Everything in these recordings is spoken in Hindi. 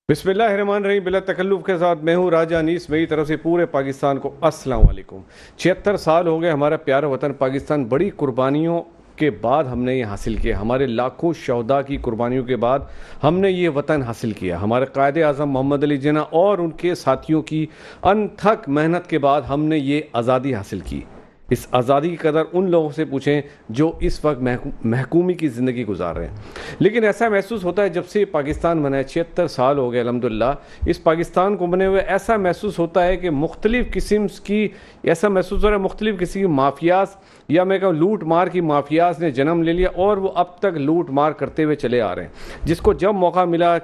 बिस्मिल्लाहिर्रहमानिर्रहीम। बिला तकल्लुफ़ के साथ मैं हूँ राजा अनीस। मेरी तरफ से पूरे पाकिस्तान को अस्सलाम वालेकुम। 76 साल हो गए हमारा प्यारा वतन पाकिस्तान बड़ी कुर्बानियों के बाद हमने ये हासिल किया। हमारे लाखों शहदा की कुर्बानियों के बाद हमने ये वतन हासिल किया। हमारे कायदे आज़म मोहम्मद अली जिन्ना और उनके साथियों की अनथक मेहनत के बाद हमने ये आज़ादी हासिल की। इस आज़ादी की कदर उन लोगों से पूछें जो इस वक्त महकूमी की ज़िंदगी गुजार रहे हैं। लेकिन ऐसा महसूस होता है जब से पाकिस्तान बना है, 76 साल हो गए अल्हम्दुलिल्लाह इस पाकिस्तान को बने हुए, ऐसा महसूस होता है कि मुख्तलिफ़ किस्म की ऐसा महसूस हो रहा है मुख्तलिफ़ किस्म की माफियाज या मैं कहूँ लूट मार की माफियाज ने जन्म ले लिया और वो अब तक लूट मार करते हुए चले आ रहे हैं। जिसको जब मौका मिला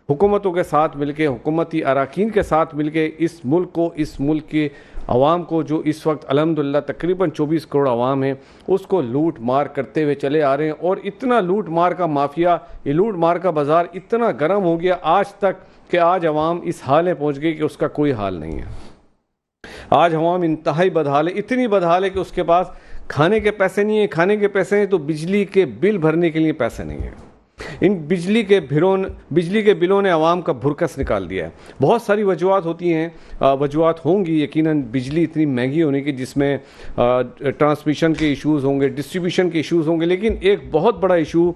हुकूमतों के साथ मिलके, हुकूमती अरकान के साथ मिलके इस मुल्क को, इस मुल्क के अवाम को, जो इस वक्त अल्हम्दुलिल्लाह तकरीबन 24 करोड़ अवाम है, उसको लूट मार करते हुए चले आ रहे हैं। और इतना लूट मार का माफिया, ये लूट मार का बाज़ार इतना गर्म हो गया आज तक कि आज अवाम इस हाल में पहुँच गई कि उसका कोई हाल नहीं है। आज अवाम इंतहाई बदहाल है, इतनी बदहाल है कि उसके पास खाने के पैसे नहीं है। खाने के पैसे हैं तो बिजली के बिल भरने के लिए पैसे नहीं है। इन बिजली के बिलों ने आवाम का भुरकस निकाल दिया है। बहुत सारी वजूहत होती हैं, वजूहत होंगी यकीनन, बिजली इतनी महंगी होने की जिसमें ट्रांसमिशन के इश्यूज़ होंगे, डिस्ट्रीब्यूशन के इश्यूज़ होंगे। लेकिन एक बहुत बड़ा इशू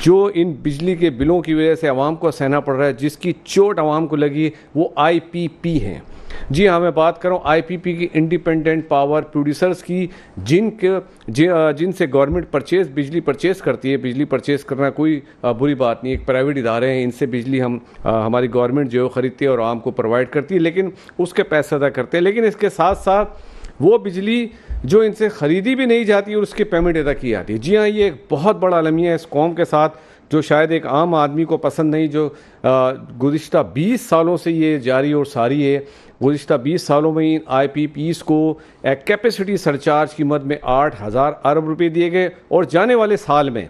जो इन बिजली के बिलों की वजह से आवाम को सहना पड़ रहा है, जिसकी चोट आवाम को लगी, वो IPP हैं। जी हाँ, मैं बात कर रहा हूँ IPP की, इंडिपेंडेंट पावर प्रोड्यूसर्स की, जिनसे गवर्नमेंट बिजली परचेज़ करती है। बिजली परचेज़ करना कोई बुरी बात नहीं, एक प्राइवेट इदारे हैं, इनसे बिजली हमारी गवर्नमेंट जो ख़रीदती है और आम को प्रोवाइड करती है, लेकिन उसके पैसे अदा करते हैं। लेकिन इसके साथ साथ वो बिजली जो इनसे ख़रीदी भी नहीं जाती और उसकी पेमेंट अदा की जाती है। जी हाँ, ये एक बहुत बड़ा अलमिया है इस कौम के साथ, जो शायद एक आम आदमी को पसंद नहीं, जो गुज़िश्ता 20 सालों से ये जारी और सारी है। गुज़िश्ता 20 सालों में इन IPPs को एक कैपेसिटी सरचार्ज की मद में 8,000 अरब रुपए दिए गए और जाने वाले साल में,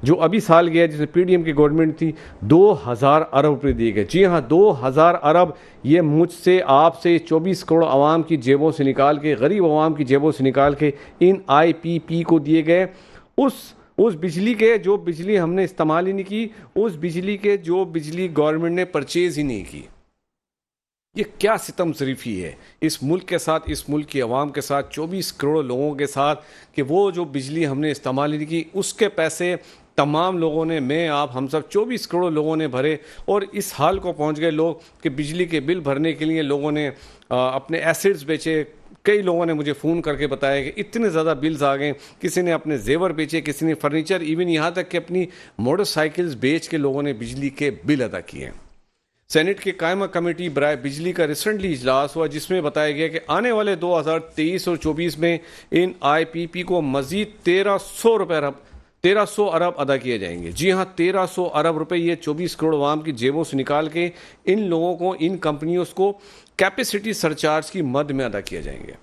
जो अभी साल गया जिसमें PDM की गवर्नमेंट थी, 2,000 अरब रुपए दिए गए। जी हाँ, 2,000 अरब ये मुझसे, आपसे, 24 करोड़ आवाम की जेबों से निकाल के, गरीब आवाम की जेबों से निकाल के इन IPP को दिए गए। उस बिजली के, जो बिजली हमने इस्तेमाल ही नहीं की, उस बिजली के जो बिजली गवर्नमेंट ने परचेज़ ही नहीं की। ये क्या सितम ज़रीफ़ी है इस मुल्क के साथ, इस मुल्क की आवाम के साथ, 24 करोड़ लोगों के साथ, कि वो जो बिजली हमने इस्तेमाल नहीं की, उसके पैसे तमाम लोगों ने, मैं, आप, हम सब 24 करोड़ लोगों ने भरे। और इस हाल को पहुंच गए लोग कि बिजली के बिल भरने के लिए लोगों ने अपने एसेट्स बेचे। कई लोगों ने मुझे फ़ोन करके बताया कि इतने ज़्यादा बिल्स आ गए, किसी ने अपने जेवर बेचे, किसी ने फर्नीचर, इवन यहाँ तक कि अपनी मोटरसाइकिल्स बेच के लोगों ने बिजली के बिल अदा किए। सेनेट की कायमा कमेटी बराए बिजली का रिसेंटली इजलास हुआ, जिसमें बताया गया कि आने वाले 2023 और 24 में इन IPP को मजीद 1300 अरब अदा किए जाएंगे। जी हाँ, 1300 अरब रुपए ये 24 करोड़ आवाम की जेबों से निकाल के इन लोगों को, इन कंपनियों को कैपेसिटी सरचार्ज की मद में अदा किए जाएंगे।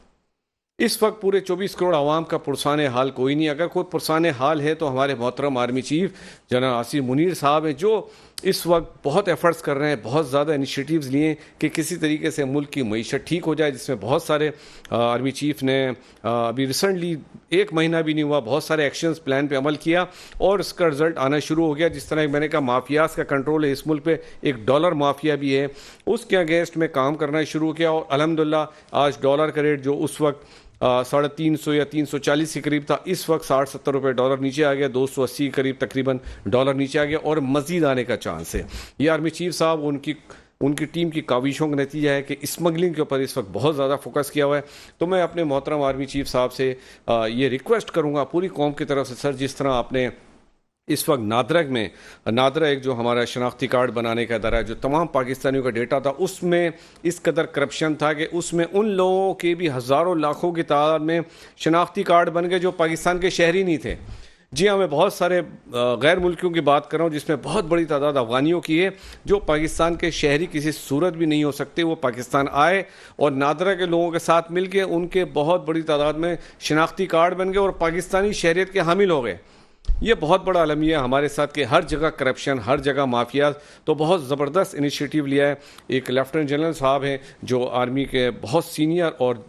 इस वक्त पूरे 24 करोड़ आवाम का पुरसाने हाल कोई नहीं। अगर कोई पुरसाने हाल है तो हमारे मोहतरम आर्मी चीफ जनाब आसिफ मुनीर साहब हैं, जो इस वक्त बहुत एफर्ट्स कर रहे हैं, बहुत ज़्यादा इनिशिएटिव्स लिए कि किसी तरीके से मुल्क की मईशत ठीक हो जाए, जिसमें बहुत सारे आर्मी चीफ ने अभी रिसेंटली 1 महीना भी नहीं हुआ, बहुत सारे एक्शंस प्लान पे अमल किया और इसका रिजल्ट आना शुरू हो गया। जिस तरह मैंने कहा, माफियाज का कंट्रोल है इस मुल्क पे, एक डॉलर माफिया भी है, उसके अगेंस्ट में काम करना शुरू किया। और अल्हम्दुलिल्लाह आज डॉलर का रेट जो उस वक्त 350 या 340 के करीब था, इस वक्त 60-70 रुपये डॉलर नीचे आ गया, 280 के करीब तकरीबन डॉलर नीचे आ गया और मजीद आने का चांस है। ये आर्मी चीफ साहब, उनकी टीम की काविशों का नतीजा है कि स्मगलिंग के ऊपर इस वक्त बहुत ज़्यादा फोकस किया हुआ है। तो मैं अपने मोहतरम आर्मी चीफ साहब से ये रिक्वेस्ट करूँगा पूरी कौम की तरफ से, सर, जिस तरह आपने इस वक्त नादरा एक जो हमारा शनाख्ती कार्ड बनाने का इदारा है, जो तमाम पाकिस्तानियों का डेटा था, उसमें इस कदर करप्शन था कि उसमें उन लोगों के भी हज़ारों लाखों की तादाद में शनाख्ती कार्ड बन गए जो पाकिस्तान के शहरी नहीं थे। जी हाँ, मैं बहुत सारे गैर मुल्कियों की बात कर रहा हूँ, जिसमें बहुत बड़ी तादाद अफगानियों की है, जो पाकिस्तान के शहरी किसी सूरत भी नहीं हो सकते। वो पाकिस्तान आए और नादरा के लोगों के साथ मिल के उनके बहुत बड़ी तादाद में शनाख्ती कार्ड बन गए और पाकिस्तानी शहरियत के हामिल हो गए। ये बहुत बड़ा अलमिया है हमारे साथ कि हर जगह करप्शन, हर जगह माफिया। तो बहुत ज़बरदस्त इनिशिएटिव लिया है। एक लेफ्टिनेंट जनरल साहब हैं जो आर्मी के बहुत सीनियर और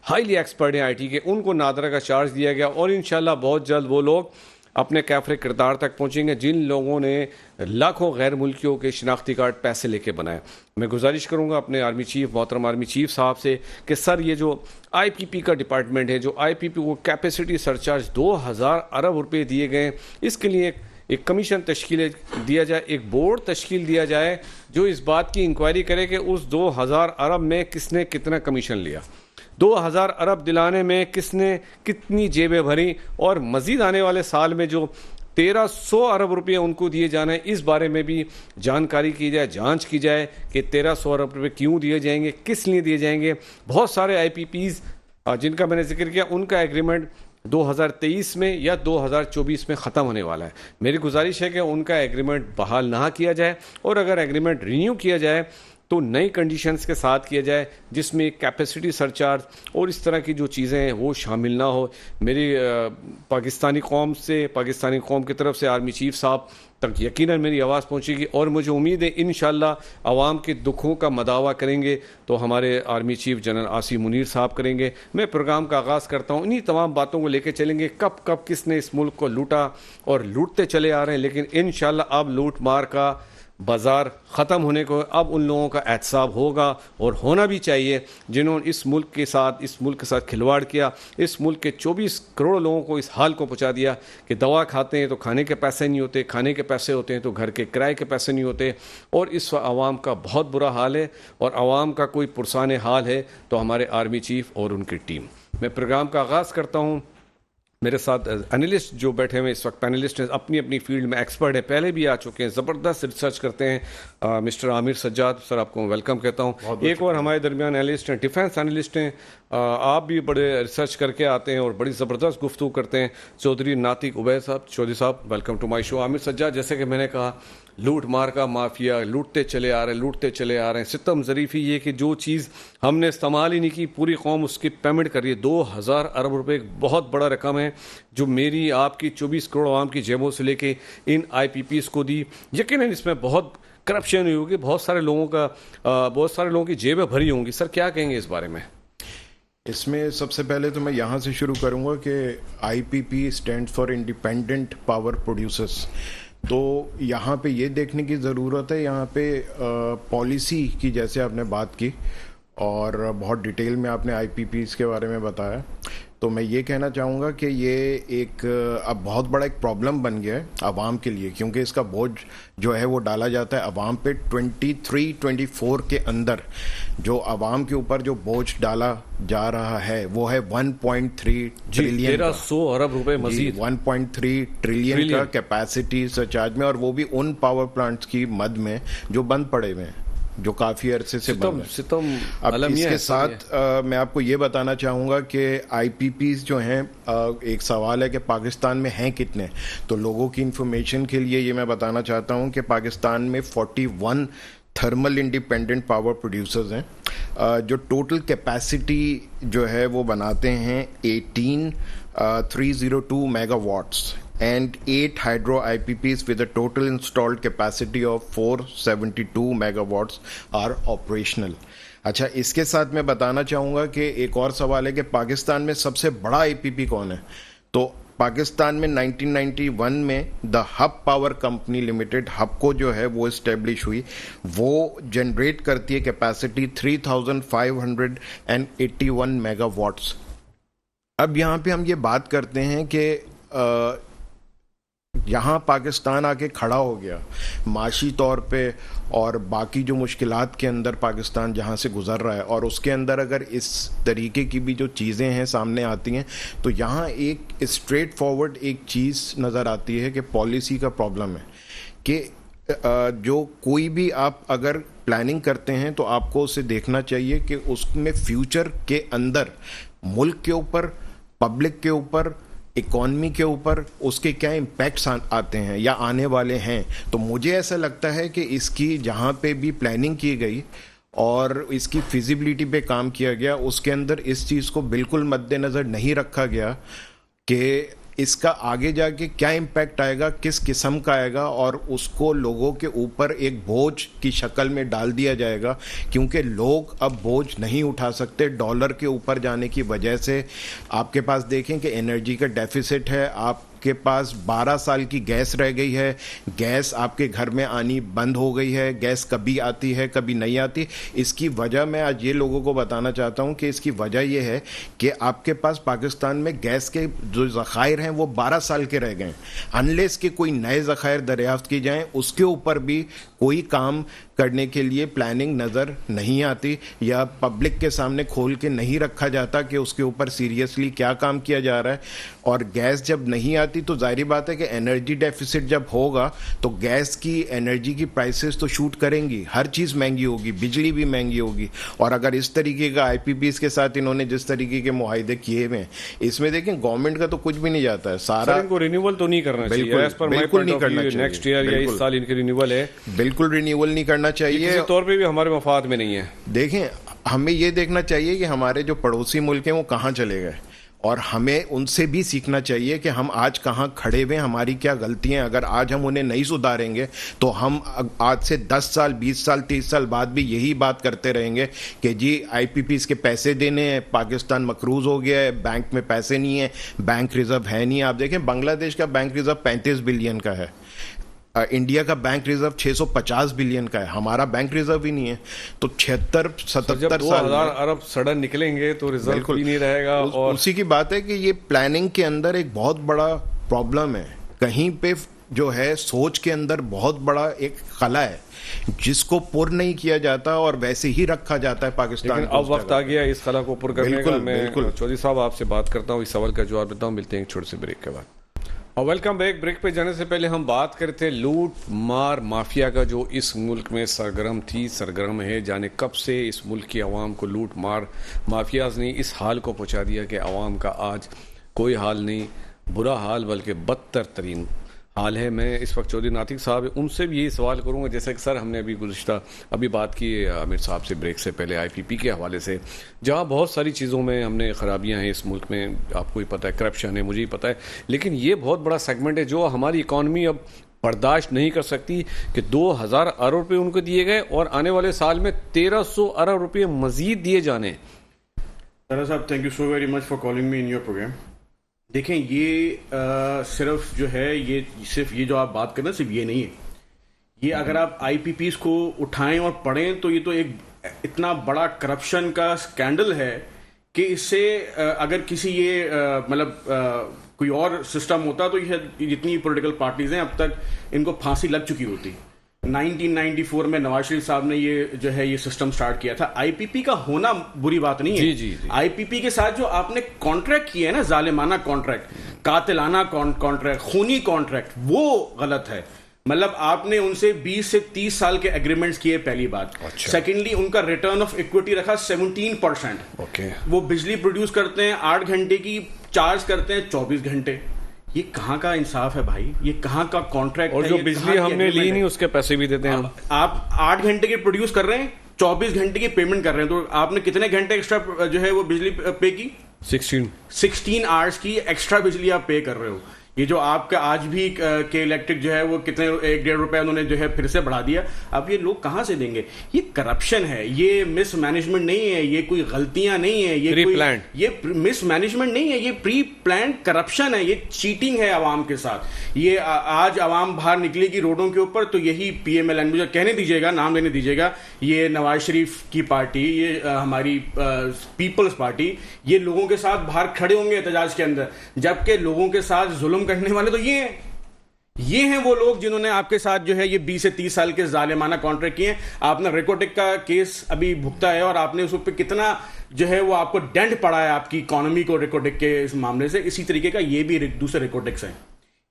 हाईली एक्सपर्ट हैं IT के, उनको नादरा का चार्ज दिया गया और इंशाल्लाह बहुत जल्द वो लोग अपने कैफरे किरदार तक पहुंचेंगे जिन लोगों ने लाखों गैर मुल्कियों के शिनाख्ती कार्ड पैसे लेके बनाए। मैं गुजारिश करूंगा अपने आर्मी चीफ, मोहतरम आर्मी चीफ साहब से कि सर ये जो आईपीपी का डिपार्टमेंट है, जो आईपीपी को कैपेसिटी सरचार्ज 2000 अरब रुपए दिए गए, इसके लिए एक कमीशन तश्कील दिया जाए, एक बोर्ड तश्कील दिया जाए जो इस बात की इंक्वायरी करे कि उस 2000 अरब में किसने कितना कमीशन लिया, 2000 अरब दिलाने में किसने कितनी जेबें भरी, और मज़ीद आने वाले साल में जो 1300 अरब रुपये उनको दिए जाने, इस बारे में भी जानकारी की जाए, जांच की जाए कि 1300 अरब रुपये क्यों दिए जाएंगे, किस लिए दिए जाएंगे। बहुत सारे आईपीपीज़ जिनका मैंने जिक्र किया उनका एग्रीमेंट 2023 में या 2024 में ख़त्म होने वाला है। मेरी गुजारिश है कि उनका एग्रीमेंट बहाल ना किया जाए, और अगर एग्रीमेंट रिन्यू किया जाए तो नई कंडीशंस के साथ किया जाए जिसमें कैपेसिटी सरचार्ज और इस तरह की जो चीज़ें हैं वो शामिल ना हो। मेरी पाकिस्तानी कौम की तरफ से आर्मी चीफ साहब तक यकीनन मेरी आवाज़ पहुंचेगी, और मुझे उम्मीद है इंशाल्लाह आवाम के दुखों का मदावा करेंगे तो हमारे army chief general Asim Munir साहब करेंगे। मैं प्रोग्राम का आगाज़ करता हूं, इन्हीं तमाम बातों को लेकर चलेंगे, कब कब किसने इस मुल्क को लूटा और लूटते चले आ रहे हैं, लेकिन इंशाल्लाह अब लूट मार का बाजार ख़त्म होने को अब उन लोगों का एहतसाब होगा, और होना भी चाहिए जिन्होंने इस मुल्क के साथ खिलवाड़ किया, इस मुल्क के 24 करोड़ लोगों को इस हाल को पहुंचा दिया कि दवा खाते हैं तो खाने के पैसे नहीं होते, खाने के पैसे होते हैं तो घर के किराए के पैसे नहीं होते, और इस आवाम का बहुत बुरा हाल है, और आवाम का कोई पुरसान हाल है तो हमारे आर्मी चीफ और उनकी टीम। मैं प्रोग्राम का आगाज़ करता हूँ। मेरे साथ एनालिस्ट जो बैठे हुए इस वक्त, पैनलिस्ट हैं, अपनी अपनी फील्ड में एक्सपर्ट हैं, पहले भी आ चुके हैं, ज़बरदस्त रिसर्च करते हैं। मिस्टर आमिर सज्जाद सर, आपको वेलकम कहता हूं। एक और हमारे दरमियान एनालिस्ट हैं, डिफेंस एनालिस्ट हैं, आप भी बड़े रिसर्च करके आते हैं और बड़ी ज़बरदस्त गुफ्तगू करते हैं, चौधरी नातिक उबैद साहब। चौधरी साहब welcome to my show. Aamir Sajjad, जैसे कि मैंने कहा, लूट मार का माफिया, लूटते चले आ रहे हैं। सितम ज़रीफ़ी ये कि जो चीज़ हमने इस्तेमाल ही नहीं की, पूरी कौम उसकी पेमेंट कर रही है। 2000 अरब रुपए एक बहुत बड़ा रकम है जो मेरी आपकी 24 करोड़ आवाम की जेबों से लेके इन IPPs को दी। यकीनन इसमें बहुत करप्शन हुई होगी, बहुत सारे लोगों की जेबें भरी होंगी। सर क्या कहेंगे इस बारे में? इसमें सबसे पहले तो मैं यहाँ से शुरू करूँगा कि IPP stands for independent power producers. तो यहाँ पे ये देखने की ज़रूरत है, यहाँ पे पॉलिसी की जैसे आपने बात की और बहुत डिटेल में आपने IPPs के बारे में बताया, तो मैं ये कहना चाहूँगा कि ये एक अब बहुत बड़ा एक प्रॉब्लम बन गया है आवाम के लिए, क्योंकि इसका बोझ जो है वो डाला जाता है आवाम पे। 23-24 के अंदर जो आवाम के ऊपर जो बोझ डाला जा रहा है वो है 1.3 ट्रिलियन, 1300 अरब रुपए मजीद, 1.3 ट्रिलियन का कैपेसिटी सरचार्ज में, और वो भी उन पावर प्लांट्स की मद में जो बंद पड़े हुए हैं, जो काफ़ी अरसे से बंद है। अब इसके साथ मैं आपको ये बताना चाहूँगा कि IPPs जो हैं, एक सवाल है कि पाकिस्तान में हैं कितने, तो लोगों की इंफॉर्मेशन के लिए ये मैं बताना चाहता हूँ कि पाकिस्तान में 41 थर्मल इंडिपेंडेंट पावर प्रोड्यूसर्स हैं जो टोटल कैपेसिटी जो है वो बनाते हैं 302 megawatts, and 8 hydro IPPs with a total installed capacity of 472 megawatts are operational. अच्छा, इसके साथ मैं बताना चाहूँगा कि एक और सवाल है कि पाकिस्तान में सबसे बड़ा IPP कौन है। तो पाकिस्तान में 1991 में the hub power company limited, hub जो है वो इस्टेब्लिश हुई, वो जनरेट करती है कैपेसिटी 3581 मेगावाट्स। अब यहाँ पे हम ये बात करते हैं कि यहाँ पाकिस्तान आके खड़ा हो गया माशी तौर पे, और बाकी जो मुश्किलात के अंदर पाकिस्तान जहाँ से गुज़र रहा है, और उसके अंदर अगर इस तरीके की भी जो चीज़ें हैं सामने आती हैं, तो यहाँ एक स्ट्रेट फॉरवर्ड एक चीज़ नज़र आती है कि पॉलिसी का प्रॉब्लम है कि जो कोई भी आप अगर प्लानिंग करते हैं तो आपको उसे देखना चाहिए कि उसमें फ्यूचर के अंदर मुल्क के ऊपर, पब्लिक के ऊपर, इकॉनमी के ऊपर उसके क्या इम्पैक्ट्स आते हैं या आने वाले हैं। तो मुझे ऐसा लगता है कि इसकी जहाँ पे भी प्लानिंग की गई और इसकी फिजिबिलिटी पे काम किया गया, उसके अंदर इस चीज़ को बिल्कुल मद्देनज़र नहीं रखा गया कि इसका आगे जाके क्या इम्पैक्ट आएगा, किस किस्म का आएगा, और उसको लोगों के ऊपर एक बोझ की शक्ल में डाल दिया जाएगा, क्योंकि लोग अब बोझ नहीं उठा सकते डॉलर के ऊपर जाने की वजह से। आपके पास देखें कि एनर्जी का डेफिसिट है, आप आपके पास 12 साल की गैस रह गई है, गैस आपके घर में आनी बंद हो गई है, गैस कभी आती है कभी नहीं आती। इसकी वजह मैं आज ये लोगों को बताना चाहता हूँ कि इसकी वजह ये है कि आपके पास पाकिस्तान में गैस के जो ज़खायर हैं वो 12 साल के रह गए हैं। अनलेस के कोई नए ज़खायर दरियाफ्त की जाएं, उसके ऊपर भी कोई काम करने के लिए प्लानिंग नज़र नहीं आती या पब्लिक के सामने खोल के नहीं रखा जाता कि उसके ऊपर सीरियसली क्या काम किया जा रहा है। और गैस जब नहीं आती तो जाहिर बात है कि एनर्जी डेफिसिट जब होगा तो गैस की, एनर्जी की प्राइसेस तो शूट करेंगी, हर चीज़ महंगी होगी, बिजली भी महंगी होगी। और अगर इस तरीके का आईपीपीस के साथ इन्होंने जिस तरीके के मुआहदे किए हुए हैं, इसमें देखें गवर्नमेंट का तो कुछ भी नहीं जाता है। सारा इनको रिन्यूअल तो नहीं करना चाहिए, बिल्कुल नहीं करना चाहिए। नेक्स्ट ईयर या इस साल इनकी रिन्यूअल है, बिल्कुल रिन्यूअल नहीं करना चाहिए। किसी तौर पे भी हमारे मफाद में नहीं है। देखें, हमें ये देखना चाहिए कि हमारे जो पड़ोसी मुल्क हैं वो कहाँ चले गए, और हमें उनसे भी सीखना चाहिए कि हम आज कहाँ खड़े हुए, हमारी क्या गलतियां। अगर आज हम उन्हें नहीं सुधारेंगे तो हम आज से 10 साल, 20 साल, 30 साल बाद भी यही बात करते रहेंगे कि जी आईपीपीस के पैसे देने हैं, पाकिस्तान मकरूज हो गया है, बैंक में पैसे नहीं है, बैंक रिजर्व है नहीं। आप देखें बांग्लादेश का बैंक रिजर्व 35 बिलियन का है, इंडिया का बैंक रिजर्व 650 बिलियन का है, हमारा बैंक रिजर्व ही नहीं है। तो 76-77 साल 2000 अरब सडन निकलेंगे तो रिजर्व भी नहीं रहेगा। और उसी की बात है कि ये प्लानिंग के अंदर एक बहुत बड़ा प्रॉब्लम है, कहीं पे जो है सोच के अंदर बहुत बड़ा एक खला है जिसको पुर नहीं किया जाता और वैसे ही रखा जाता है पाकिस्तान। लेकिन अब वक्त आ गया इस खला को पुर करने का। मैं चौधरी साहब आपसे बात करता हूँ, इस सवाल का जवाब देता हूँ। मिलते हैं एक छोटे से ब्रेक के बाद। और वेलकम बैक। ब्रेक पे जाने से पहले हम बात करते हैं लूट मार माफिया का, जो इस मुल्क में सरगर्म है। जाने कब से इस मुल्क की आवाम को लूट मार माफियाज ने इस हाल को पहुंचा दिया कि आवाम का आज कोई हाल नहीं, बुरा हाल बल्कि बदतर तरीन हाल है। मैं इस वक्त चौधरी नातिक साहब उनसे भी यही सवाल करूंगा, जैसे कि सर हमने अभी बात की आमिर साहब से ब्रेक से पहले आईपीपी के हवाले से, जहां बहुत सारी चीज़ों में हमने खराबियां हैं इस मुल्क में, आपको ही पता है, करप्शन है, मुझे ही पता है। लेकिन ये बहुत बड़ा सेगमेंट है जो हमारी इकॉनमी अब बर्दाश्त नहीं कर सकती कि 2000 अरब रुपये उनको दिए गए और आने वाले साल में 1300 अरब रुपये मजीद दिए जाने। तारा साहब, thank you so very much for calling me in your program. देखें, ये सिर्फ जो है, ये जो आप बात कर रहे हैं सिर्फ ये नहीं है। ये अगर आप आईपीपीस को उठाएं और पढ़ें तो ये तो एक इतना बड़ा करप्शन का स्कैंडल है कि इससे अगर किसी ये कोई और सिस्टम होता तो ये जितनी पॉलिटिकल पार्टीज हैं अब तक इनको फांसी लग चुकी होती। 1994 में नवाज शरीफ साहब ने ये जो है ये सिस्टम स्टार्ट किया था। आईपीपी का होना बुरी बात नहीं है। जी। आईपीपी के साथ जो आपने कॉन्ट्रैक्ट किया है ना, जालिमाना कॉन्ट्रैक्ट, कातिलाना कॉन्ट्रैक्ट, खूनी कॉन्ट्रैक्ट, वो गलत है। मतलब आपने उनसे 20 से 30 साल के एग्रीमेंट्स किए, पहली बात। अच्छा। सेकेंडली, उनका रिटर्न ऑफ इक्विटी रखा 17%। ओके। वो बिजली प्रोड्यूस करते हैं 8 घंटे की, चार्ज करते हैं 24 घंटे। ये कहाँ का इंसाफ है भाई? ये कहाँ का कॉन्ट्रैक्ट है? और जो बिजली हमने ली नहीं उसके पैसे भी देते हैं हम। आप 8 घंटे के प्रोड्यूस कर रहे हैं, 24 घंटे की पेमेंट कर रहे हैं, तो आपने कितने घंटे एक्स्ट्रा जो है वो बिजली पे की? 16 आवर्स की एक्स्ट्रा बिजली आप पे कर रहे हो। ये जो आपका आज भी के इलेक्ट्रिक जो है वो कितने 1-1.5 रुपए उन्होंने जो है फिर से बढ़ा दिया। अब ये लोग कहाँ से देंगे? ये करप्शन है, ये मिसमैनेजमेंट नहीं है, ये कोई गलतियां नहीं है, ये मिसमैनेजमेंट नहीं है, ये प्री प्लान करप्शन है, ये चीटिंग है आवाम के साथ। ये आज आवाम बाहर निकलेगी रोडों के ऊपर तो यही PMLN, मुझे कहने दीजिएगा, नाम लेने दीजिएगा, ये नवाज शरीफ की पार्टी, ये हमारी पीपल्स पार्टी, ये लोगों के साथ बाहर खड़े होंगे एहतजाज के अंदर, जबकि लोगों के साथ जुल्म करने वाले तो ये हैं वो लोग जिन्होंने आपके साथ जो है ये 20 से 30 साल के जालिमाना कॉन्ट्रैक्ट किए हैं। आपने रेकोटेक का केस अभी भुगता है और आपने उस पर कितना जो है वो आपको डेंट पड़ा है आपकी इकोनॉमी को रेकोटेक के इस मामले से। इसी तरीके का ये भी दूसरे रेकोटेक्स हैं।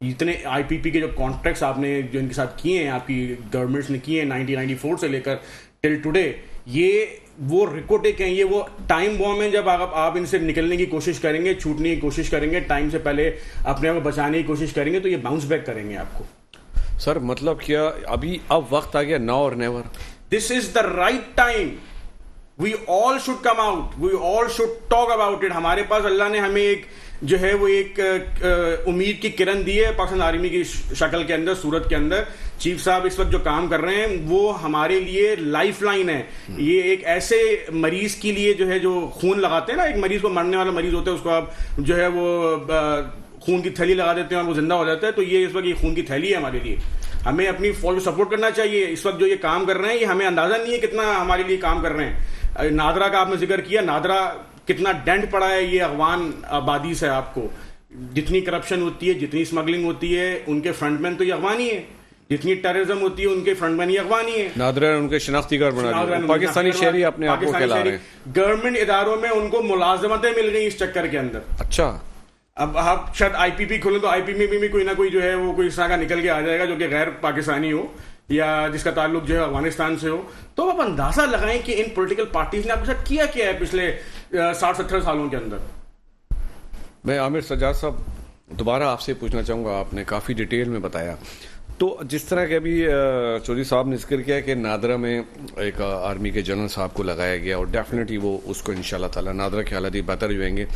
इतने आईपीपी के जो कॉन्ट्रैक्ट्स आपने जो इनके साथ किए हैं, आपकी गवर्नमेंट्स ने किए हैं 1994 से लेकर टिल टुडे, ये वो रिकोटेक हैं, ये वो टाइम बॉम्ब है। जब आप इनसे निकलने की कोशिश करेंगे, छूटने की कोशिश करेंगे, टाइम से पहले अपने आप को बचाने की कोशिश करेंगे तो ये बाउंस बैक करेंगे आपको। सर मतलब क्या अब वक्त आ गया, now or never? This is the right time. We all should come out, we all should talk about it. हमारे पास अल्लाह ने हमें एक जो है वो एक उम्मीद की किरण दी है पाकिस्तान आर्मी की शक्ल के अंदर, सूरत के अंदर। चीफ साहब इस वक्त जो काम कर रहे हैं वो हमारे लिए लाइफलाइन है। ये एक ऐसे मरीज के लिए जो है, जो खून लगाते हैं ना, एक मरीज को, मरने वाला मरीज होता है, उसको आप जो है वो खून की थैली लगा देते हैं और वो जिंदा हो जाता है। तो ये इस वक्त ये खून की थैली है हमारे लिए। हमें अपनी फौज को सपोर्ट करना चाहिए। इस वक्त जो ये काम कर रहे हैं, ये हमें अंदाजा नहीं है कितना हमारे लिए काम कर रहे हैं। नादरा का आपने जिक्र किया, नादरा कितना डेंट पड़ा है ये अफगान आबादी से। आपको जितनी करप्शन होती है, जितनी स्मगलिंग होती है, उनके फ्रंटमैन तो ये अफगानी है। जितनी टेररिज्म होती है, उनके फ्रंटमैन ये अफगानी है। नादरा उनके शनाख्ती कार्ड बना दिए, पाकिस्तानी शहरी अपने आप को कहला रहे हैं। गवर्नमेंट इदारों में उनको मुलाजमतें मिल गई इस चक्कर के अंदर। अच्छा, अब आप शायद आईपीपी खोलें तो आईपीपी में भी कोई ना कोई जो है वो कोई इस तरह का निकल के आ जाएगा जो कि गैर पाकिस्तानी हो या जिसका ताल्लुक जो है अफगानिस्तान से हो। तो आप अंदाजा लगाएं कि इन पॉलिटिकल पार्टीज ने आपके साथ किया क्या है पिछले 60-70 सालों के अंदर। मैं आमिर सज्जाद साहब दोबारा आपसे पूछना चाहूँगा, आपने काफ़ी डिटेल में बताया। तो जिस तरह के अभी चौधरी साहब ने जिक्र किया कि नादरा में एक आर्मी के जनरल साहब को लगाया गया और डेफिनेटली वो उसको इंशाल्लाह ताला नादरा के हालात बेहतर हो जाएंगे।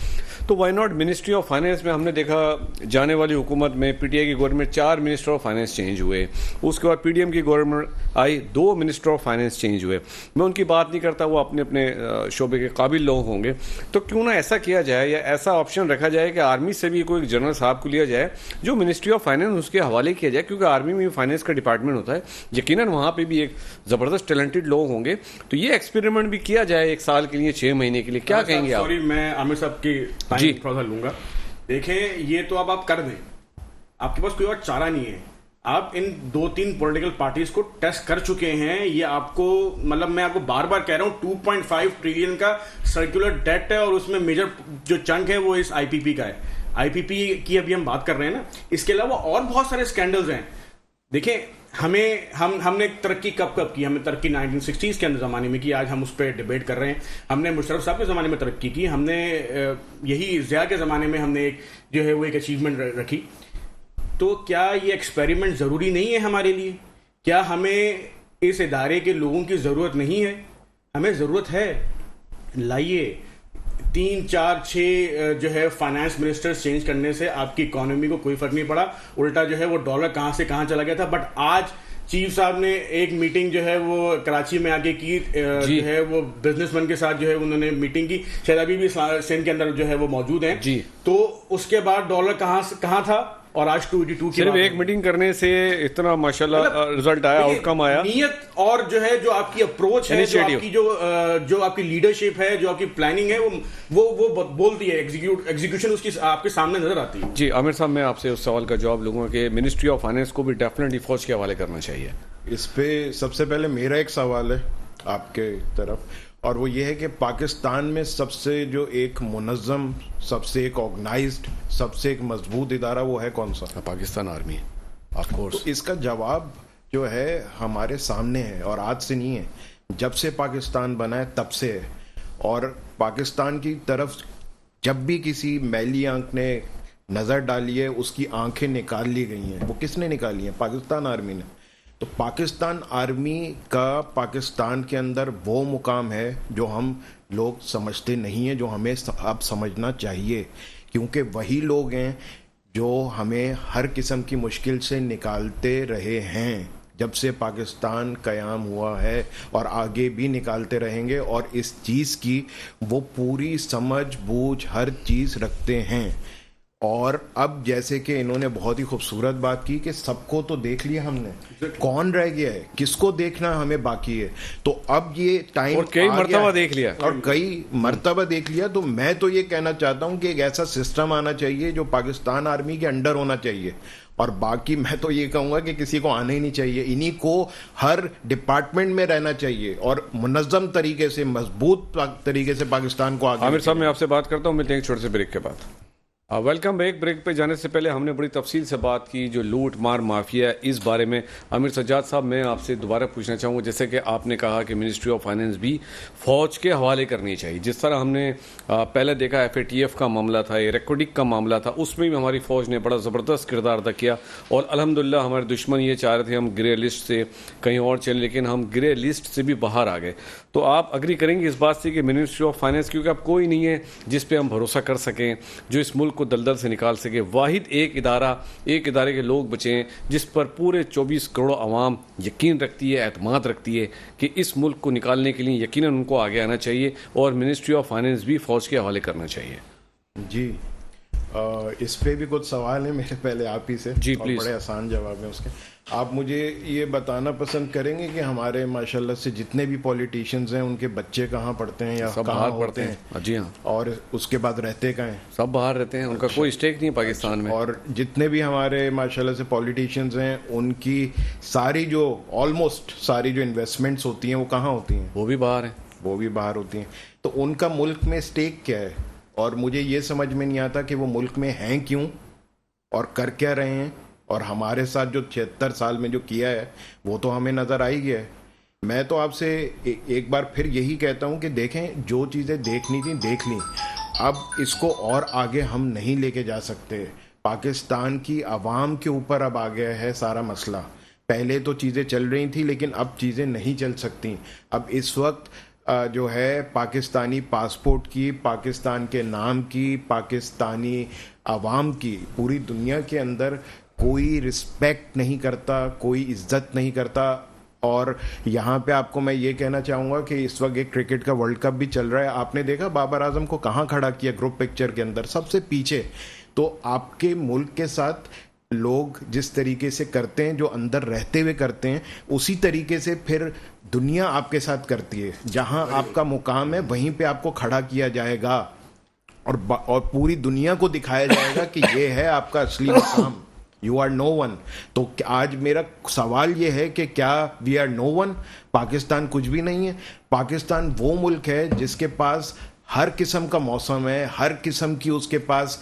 तो why not ministry of finance में हमने देखा जाने वाली हुकूमत में पीटीआई की government 4 minister of finance change हुए, उसके बाद पीडीएम की गवर्नमेंट आई 2 मिनिस्टर ऑफ फाइनेंस चेंज हुए। मैं उनकी बात नहीं करता, वो अपने अपने शोबे के काबिल लोग होंगे। तो क्यों ना ऐसा किया जाए या ऐसा ऑप्शन रखा जाए कि आर्मी से भी कोई जनरल साहब को लिया जाए जो मिनिस्ट्री ऑफ फाइनेंस उसके हवाले किया जाए, क्योंकि आर्मी में फाइनेंस का डिपार्टमेंट होता है, यकीनन वहां पे भी एक जबरदस्त टैलेंटेड लोग होंगे। तो ये एक्सपेरिमेंट भी किया जाए 1 साल के लिए, 6 महीने के लिए, क्या कहेंगे आप? सॉरी, मैं आमिर साहब की टाइम थोड़ा सा लूंगा। देखें, ये तो अब आप कर दें, आपके पास कोई और चारा नहीं है। आप इन 2-3 पॉलिटिकल पार्टीज को टेस्ट कर चुके हैं। ये आपको मतलब मैं आपको बार बार कह रहा हूं 2.5 ट्रिलियन का सर्कुलर डेट है और उसमें मेजर जो चंक है वो इस आईपीपी का है। आईपीपी की अभी हम बात कर रहे हैं ना, इसके अलावा और बहुत सारे स्कैंडल्स हैं। देखिए, हमने तरक्की कब की? हमने तरक्की 1960s के अंदर ज़माने में की। आज हम उस पर डिबेट कर रहे हैं। हमने मुशर्रफ साहब के ज़माने में तरक्की की। हमने यही ज़िया के ज़माने में हमने एक जो है वो एक अचीवमेंट रखी। तो क्या ये एक्सपेरिमेंट ज़रूरी नहीं है हमारे लिए? क्या हमें इस इदारे के लोगों की ज़रूरत नहीं है? हमें ज़रूरत है। लाइए, 3, 4, 6 जो है फाइनेंस मिनिस्टर्स चेंज करने से आपकी इकोनॉमी को कोई फर्क नहीं पड़ा। उल्टा जो है वो डॉलर कहां से कहां चला गया था। बट आज चीफ साहब ने एक मीटिंग जो है वो कराची में आके की, जो है वो बिजनेसमैन के साथ जो है उन्होंने मीटिंग की। शायद अभी भी सिंध के अंदर जो है वो मौजूद हैं। तो उसके बाद डॉलर कहां था और आज 282 सिर्फ एक मीटिंग करने से इतना माशाल्लाह रिजल्ट आया, आउटकम आया। नियत और जो है जो आपकी अप्रोच है, जो आपकी जो आपकी लीडरशिप है, जो आपकी प्लानिंग है, वो बोलती है, एग्जीक्यूशन उसकी आपके सामने नजर आती है। जी आमिर साहब, मैं आपसे उस सवाल का जवाब लूंगा कि मिनिस्ट्री ऑफ फाइनेंस को भी डेफिनेटली फौज के हवाले करना चाहिए। इस पे सबसे पहले मेरा एक सवाल है आपके तरफ, और वो ये है कि पाकिस्तान में सबसे जो एक मुनज़्ज़म, सबसे एक ऑर्गेनाइज्ड, सबसे एक मजबूत इदारा वो है कौन सा? Pakistan army, of course. तो इसका जवाब जो है हमारे सामने है और आज से नहीं है, जब से पाकिस्तान बना है तब से है। और पाकिस्तान की तरफ जब भी किसी मैली आंख ने नज़र डाली है, उसकी आंखें निकाल ली गई हैं। वो किसने निकाली हैं? पाकिस्तान आर्मी ने। तो पाकिस्तान आर्मी का पाकिस्तान के अंदर वो मुकाम है जो हम लोग समझते नहीं हैं, जो हमें अब समझना चाहिए, क्योंकि वही लोग हैं जो हमें हर किस्म की मुश्किल से निकालते रहे हैं जब से पाकिस्तान क़याम हुआ है, और आगे भी निकालते रहेंगे। और इस चीज़ की वो पूरी समझ बूझ हर चीज़ रखते हैं। और अब जैसे कि इन्होंने बहुत ही खूबसूरत बात की कि सबको तो देख लिया हमने, कौन रह गया है, किसको देखना हमें बाकी है। तो अब ये टाइम, और कई मर्तबा देख लिया, और कई मर्तबा देख लिया। तो मैं तो ये कहना चाहता हूं कि एक ऐसा सिस्टम आना चाहिए जो पाकिस्तान आर्मी के अंडर होना चाहिए। और बाकी मैं तो ये कहूंगा कि किसी को आना ही नहीं चाहिए, इन्हीं को हर डिपार्टमेंट में रहना चाहिए और मुनज़्ज़म तरीके से, मजबूत तरीके से पाकिस्तान को आगे। आमिर साहब, मैं आपसे बात करता हूँ, मिलते हैं एक छोटे से ब्रेक के बाद। Welcome back. ब्रेक पे जाने से पहले हमने बड़ी तफसील से बात की जो लूट मार माफिया, इस बारे में आमिर सज्जाद साहब मैं आपसे दोबारा पूछना चाहूँगा। जैसे कि आपने कहा कि मिनिस्ट्री ऑफ फाइनेंस भी फ़ौज के हवाले करनी चाहिए। जिस तरह हमने पहले देखा FATF का मामला था, रेकोडिक का मामला था, उसमें भी हमारी फ़ौज ने बड़ा ज़बरदस्त किरदार अदा किया। और अल्हम्दुलिल्लाह हमारे दुश्मन ये चाह रहे थे हम ग्रे लिस्ट से कहीं और चलें, लेकिन हम ग्रे लिस्ट से भी बाहर आ गए। तो आप अग्री करेंगे इस बात से कि मिनिस्ट्री ऑफ फाइनेंस, क्योंकि अब कोई नहीं है जिस पे हम भरोसा कर सकें, जो इस मुल्क को दलदल से निकाल सके, वाहिद एक इदारे के लोग बचे हैं जिस पर पूरे 24 करोड़ आवाम यकीन रखती है, एतमाद रखती है कि इस मुल्क को निकालने के लिए यकीनन उनको आगे आना चाहिए और मिनिस्ट्री ऑफ फाइनेंस भी फौज के हवाले करना चाहिए। जी, इस पे भी कुछ सवाल है मेरे, पहले आप ही से। जी, और प्लीज। बड़े आसान जवाब हैं उसके। आप मुझे ये बताना पसंद करेंगे कि हमारे माशाल्लाह से जितने भी पॉलिटिशियंस हैं उनके बच्चे कहाँ पढ़ते हैं या सब कहाँ बाहर होते पढ़ते हैं, हैं। जी हाँ, और उसके बाद रहते कहाँ हैं? सब बाहर रहते हैं, उनका कोई स्टेक नहीं है पाकिस्तान में। और जितने भी हमारे माशाल्लाह से पॉलिटिशियंस हैं उनकी सारी जो ऑलमोस्ट सारी जो इन्वेस्टमेंट्स होती हैं वो कहाँ होती हैं? वो भी बाहर हैं। वो भी बाहर होती हैं। तो उनका मुल्क में स्टेक क्या है? और मुझे ये समझ में नहीं आता कि वो मुल्क में हैं क्यों और कर क्या रहे हैं, और हमारे साथ जो 76 साल में जो किया है वो तो हमें नज़र आ ही गया है। मैं तो आपसे एक बार फिर यही कहता हूं कि देखें, जो चीज़ें देखनी थी देख ली, अब इसको और आगे हम नहीं लेके जा सकते। पाकिस्तान की आवाम के ऊपर अब आ गया है सारा मसला। पहले तो चीज़ें चल रही थी लेकिन अब चीज़ें नहीं चल सकती। अब इस वक्त जो है पाकिस्तानी पासपोर्ट की, पाकिस्तान के नाम की, पाकिस्तानी आवाम की पूरी दुनिया के अंदर कोई रिस्पेक्ट नहीं करता, कोई इज्जत नहीं करता। और यहाँ पे आपको मैं ये कहना चाहूँगा कि इस वक्त एक क्रिकेट का वर्ल्ड कप भी चल रहा है। आपने देखा बाबर आजम को कहाँ खड़ा किया ग्रुप पिक्चर के अंदर? सबसे पीछे। तो आपके मुल्क के साथ लोग जिस तरीके से करते हैं, जो अंदर रहते हुए करते हैं, उसी तरीके से फिर दुनिया आपके साथ करती है। जहां आपका मुकाम है वहीं पे आपको खड़ा किया जाएगा और पूरी दुनिया को दिखाया जाएगा कि ये है आपका असली मुकाम। You are no one. तो आज मेरा सवाल ये है कि क्या we are no one? Pakistan कुछ भी नहीं है। पाकिस्तान वो मुल्क है जिसके पास हर किस्म का मौसम है, हर किस्म की उसके पास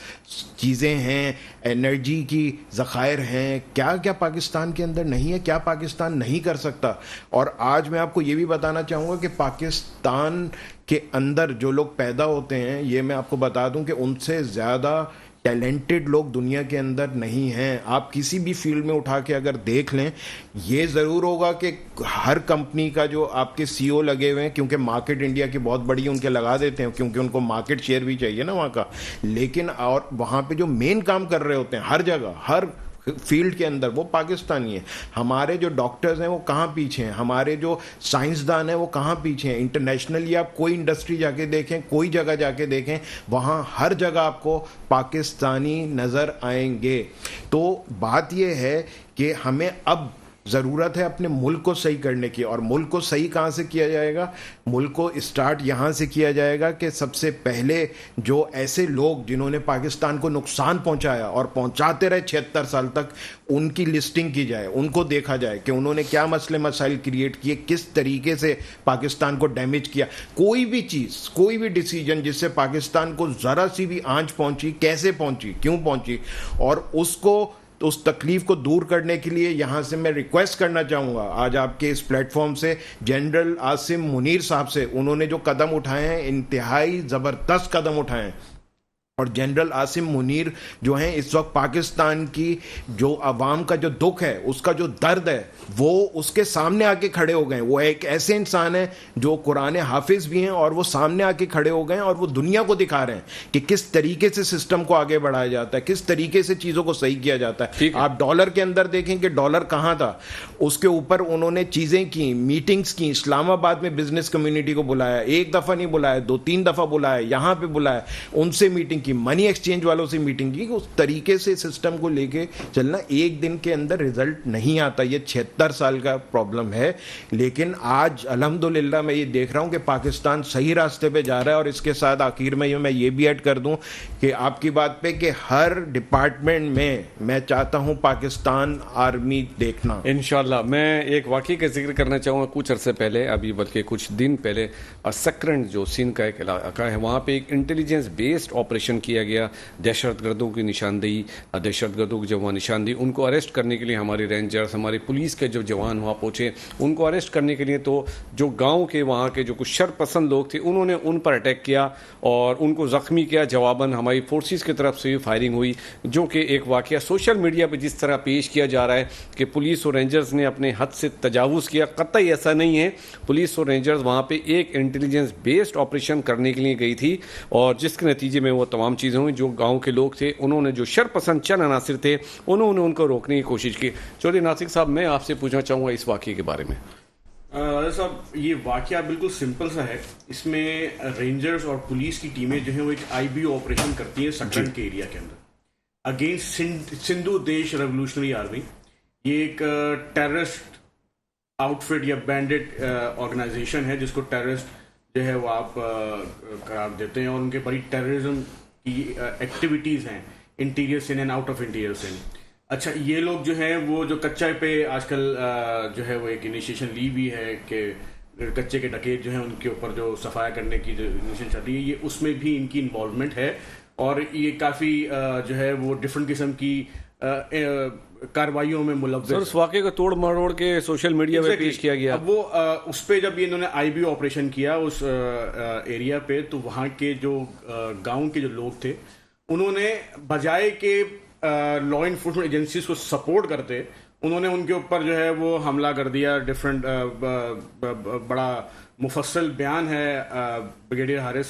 चीज़ें हैं, एनर्जी की ज़खायर हैं। क्या क्या पाकिस्तान के अंदर नहीं है? क्या पाकिस्तान नहीं कर सकता? और आज मैं आपको ये भी बताना चाहूँगा कि पाकिस्तान के अंदर जो लोग पैदा होते हैं, ये मैं आपको बता दूं कि उनसे ज़्यादा टैलेंटेड लोग दुनिया के अंदर नहीं हैं। आप किसी भी फील्ड में उठा के अगर देख लें, ये ज़रूर होगा कि हर कंपनी का जो आपके सीईओ लगे हुए हैं, क्योंकि मार्केट इंडिया की बहुत बड़ी उनके लगा देते हैं, क्योंकि उनको मार्केट शेयर भी चाहिए ना वहाँ का। लेकिन और वहाँ पे जो मेन काम कर रहे होते हैं हर जगह, हर फील्ड के अंदर, वो पाकिस्तानी है। हमारे जो डॉक्टर्स हैं वो कहाँ पीछे हैं? हमारे जो साइंसदान हैं वो कहाँ पीछे हैं? इंटरनेशनली आप कोई इंडस्ट्री जाके देखें, कोई जगह जाके देखें, वहाँ हर जगह आपको पाकिस्तानी नज़र आएंगे। तो बात ये है कि हमें अब ज़रूरत है अपने मुल्क को सही करने की। और मुल्क को सही कहाँ से किया जाएगा? मुल्क को स्टार्ट यहाँ से किया जाएगा कि सबसे पहले जो ऐसे लोग जिन्होंने पाकिस्तान को नुकसान पहुँचाया और पहुँचाते रहे 76 साल तक, उनकी लिस्टिंग की जाए, उनको देखा जाए कि उन्होंने क्या मसले मसाइल क्रिएट किए, किस तरीके से पाकिस्तान को डैमेज किया। कोई भी चीज़, कोई भी डिसीजन जिससे पाकिस्तान को ज़रा सी भी आंच पहुँची, कैसे पहुँची, क्यों पहुँची, और उसको तो उस तकलीफ को दूर करने के लिए यहाँ से मैं रिक्वेस्ट करना चाहूँगा आज आपके इस प्लेटफॉर्म से जनरल आसिम मुनीर साहब से। उन्होंने जो कदम उठाए हैं, इंतहाई ज़बरदस्त कदम उठाए हैं। और जनरल आसिम मुनीर जो हैं इस वक्त पाकिस्तान की जो आवाम का जो दुख है, उसका जो दर्द है, वो उसके सामने आके खड़े हो गए। वो एक ऐसे इंसान है जो कुरान हाफिज भी हैं और वो सामने आके खड़े हो गए और वो दुनिया को दिखा रहे हैं कि किस तरीके से सिस्टम को आगे बढ़ाया जाता है, किस तरीके से चीज़ों को सही किया जाता है। आप डॉलर के अंदर देखें कि डॉलर कहाँ था, उसके ऊपर उन्होंने चीज़ें की, मीटिंग्स की। इस्लामाबाद में बिजनेस कम्युनिटी को बुलाया, एक दफ़ा नहीं बुलाया, 2-3 दफ़ा बुलाया, यहाँ पे बुलाया, उनसे मीटिंग की, मनी एक्सचेंज वालों से मीटिंग की। उस तरीके से सिस्टम को लेके चलना, एक दिन के अंदर रिजल्ट नहीं आता। ये 76 साल का प्रॉब्लम है। लेकिन आज अल्हम्दुलिल्लाह मैं ये देख रहा हूँ कि पाकिस्तान सही रास्ते पे जा रहा है। और इसके साथ आखिर में मैं ये भी ऐड कर दूं कि आपकी बात पे कि हर डिपार्टमेंट में मैं चाहता हूँ पाकिस्तान आर्मी देखना। इंशाल्लाह। मैं एक वाक़ई का जिक्र करना चाहूँगा। कुछ अरसे पहले, अभी बल्कि कुछ दिन पहले, सकरंड जो सिंध का एक इलाका है, वहाँ पे एक इंटेलिजेंस बेस्ड ऑपरेशन किया गया। दहशतगर्दों की निशानदेही, दहशतगर्दों की जब वहाँ निशानदेही, उनको अरेस्ट करने के लिए हमारे रेंजर्स, हमारे पुलिस के जो जवान वहाँ पहुँचे, उनको अरेस्ट करने के लिए तो जो गाँव के वहाँ के जो कुछ शरपसंद लोग थे, उन्होंने उन पर अटैक किया और उनको ज़ख्मी किया। जवाबन हमारी फोर्सेस की तरफ से भी फायरिंग हुई, जो कि एक वाक़या सोशल मीडिया पर जिस तरह पेश किया जा रहा है कि पुलिस और रेंजर्स ने अपने हद से तजावुज़ किया, कतई ऐसा नहीं है। पुलिस और रेंजर्स वहाँ पे एक इंटेलिजेंस बेस्ड ऑपरेशन करने के लिए गई थी और जिसके नतीजे में वो तमाम चीज़ें हुई। जो गांव के लोग थे, उन्होंने जो शरपसंद चंद अनासिर थे, उन्होंने उनको रोकने की कोशिश की। चौधरी नासिक साहब, मैं आपसे पूछना चाहूँगा इस वाक़ये के बारे में। राजा साहब, ये वाकया बिल्कुल सिंपल सा है। इसमें रेंजर्स और पुलिस की टीमें जो हैं वो एक आईबीओ ऑपरेशन करती हैं सकरन के एरिया के अंदर अगेंस्ट सिंधु देश रेवोल्यूशनरी आर्मी। ये एक टेररिस्ट आउटफिट या बैंडेड ऑर्गेनाइजेशन है जिसको टेररिस्ट जो है वो आप करार देते हैं, और उनके बड़ी टेररिज्म की एक्टिविटीज़ हैं interior Sindh and out of interior Sindh. अच्छा, ये लोग जो हैं वो जो कच्चा पे आजकल जो है वो एक इनिशिएशन ली हुई है कि कच्चे के डकैत जो हैं उनके ऊपर जो सफाया करने की जो इनिशिएशन चल रही है, ये उसमें भी इनकी इन्वॉल्वमेंट है। और ये काफ़ी जो है वो डिफरेंट किस्म की कार्रवाइयों में मुलव्वस सर, उस वाक़े को तोड़ मरोड़ के सोशल मीडिया में पेश किया गया। अब वो उस पे जब इन्होंने आईबीओ ऑपरेशन किया उस एरिया पे, तो वहाँ के जो गांव के जो लोग थे उन्होंने बजाय के लॉ इन्फोर्समेंट एजेंसीज को सपोर्ट करते, उन्होंने उनके ऊपर जो है वो हमला कर दिया। डिफरेंट बड़ा मुफस्सल बयान है ब्रिगेडियर हारिस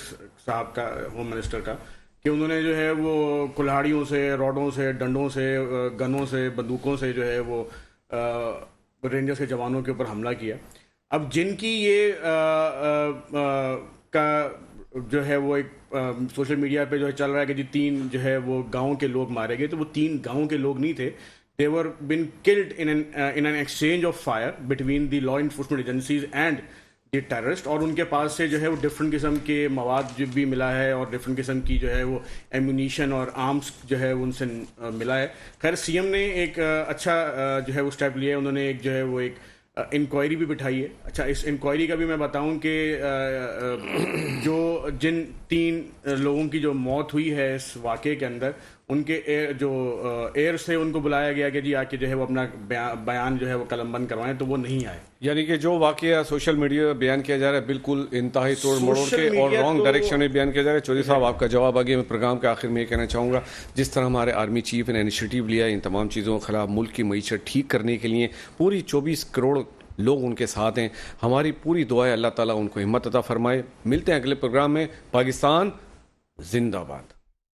साहब का, होम मिनिस्टर का, कि उन्होंने जो है वो कुल्हाड़ियों से, रॉडों से, डंडों से, गनों से, बंदूकों से जो है वो रेंजर्स के जवानों के ऊपर हमला किया। अब जिनकी ये का जो है वो एक सोशल मीडिया पे जो है चल रहा है कि जी 3 जो है वो गांव के लोग मारे गए, तो वो 3 गांव के लोग नहीं थे। They were been killed in an exchange of fire between the law enforcement agencies and the terrorist. और उनके पास से जो है वो डिफरेंट किस्म के मवाद जो भी मिला है और डिफरेंट किस्म की जो है वो एम्यूनिशन और आर्म्स जो है उनसे मिला है। खैर, सीएम ने एक अच्छा जो है वो स्टेप लिया है। उन्होंने एक जो है वो एक इंक्वायरी भी बिठाई है। अच्छा, इस इंक्वायरी का भी मैं बताऊं कि जो जिन 3 लोगों की जो मौत हुई है इस वाक़े के अंदर, उनके एयर से उनको बुलाया गया कि जी आके जो है वो अपना बयान जो है वो कलमबंद करवाएं, तो वो नहीं आए। यानी कि जो वाक़या सोशल मीडिया में बयान किया जा रहा है बिल्कुल इंतहाई तोड़ मरोड़ के और रॉन्ग डायरेक्शन में बयान किया जा रहा है। चौधरी साहब, आपका जवाब आगे मैं प्रोग्राम के आखिर में ये कहना चाहूँगा, जिस तरह हमारे आर्मी चीफ ने इनिशिएटिव लिया इन तमाम चीज़ों के खिलाफ मुल्क की मईशत ठीक करने के लिए, पूरी 24 करोड़ लोग उनके साथ हैं। हमारी पूरी दुआ है अल्लाह ताला उनको हिम्मत अता फरमाए। मिलते हैं अगले प्रोग्राम में। पाकिस्तान जिंदाबाद।